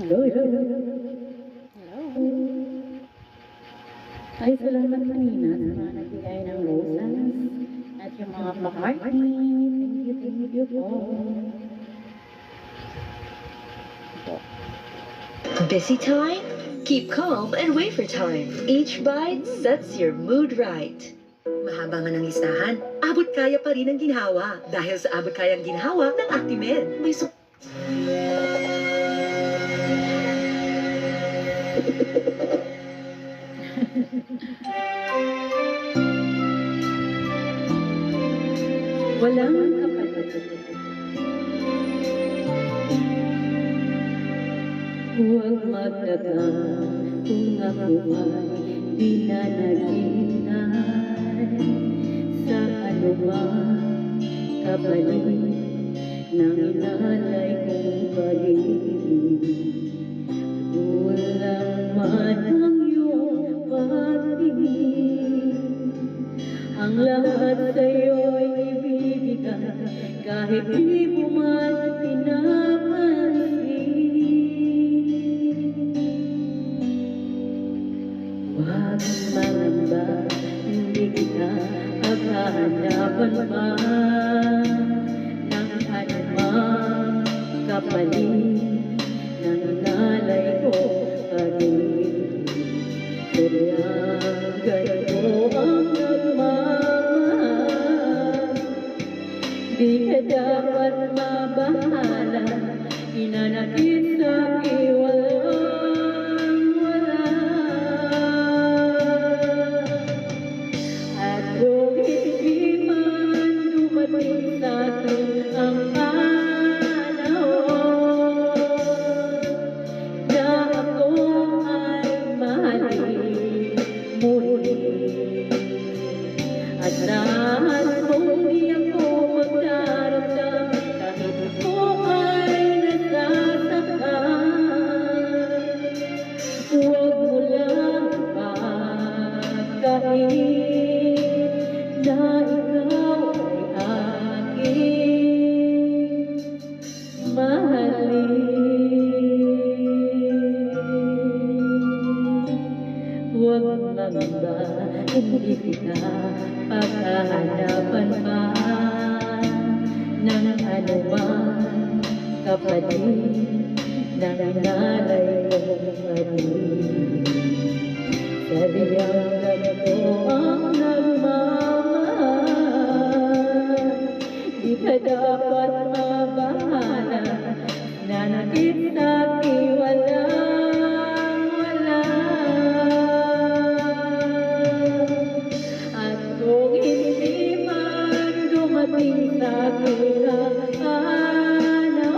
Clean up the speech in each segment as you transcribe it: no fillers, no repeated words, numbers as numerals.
Hello, hello. Hello. Ay, salamat kanina sa mga nagbigay ng roses at yung mga pa-heartney. Thank you po. Busy time? Keep calm and wait for time. Each bite sets your mood right. Mahaba man ang listahan, abot kaya pa rin ang ginhawa. Dahil sa abot kayang ginhawa ng Actimed, may Walang kapalit. Huwag magdagan kung ako ay di na naghihintay sa anumang kapalit ng inalay kong pag-ibig. Kulang man ang iyong pag-ibig, ang lahat sa'yo'y ibibigay kahit di mo man pinapansin. Huwag mangamba, hindi kita paghahanapan pa ng anumang kapalit ng inalay ko pag-ibig. Kailangan ko ang nagmamahal, di ka dapat mabahala, inanakit sa'kin walang-wala. At kung hindi man dumating sa'kin ang panahon na ako ay mahalin muli, at nahal mong di ako magdaramdam kahit ako ay nasasaktan, huwag mo lang pagkain na ikaw ay aking mahalin. Huwag mangamba, hindi kita paghahanapan pa ng anumang kapalit ng inalay kong pag-ibig. Sabihan ko ang nagmamahal, di ka dapat mabahala, nanakit sa'kin walang-wala. At kung hindi man dumating sa'kin ang panahon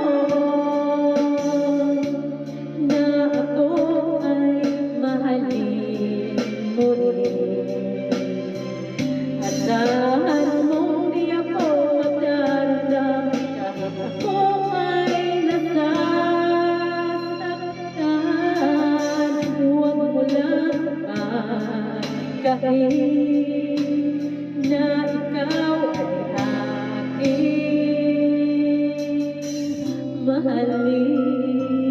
na ako ay mahalin muli, at dahil mong di ako magdaramdam kahit ako ay nasasaktan, huwag mo lang pagkain na ikaw ay aking mahalin.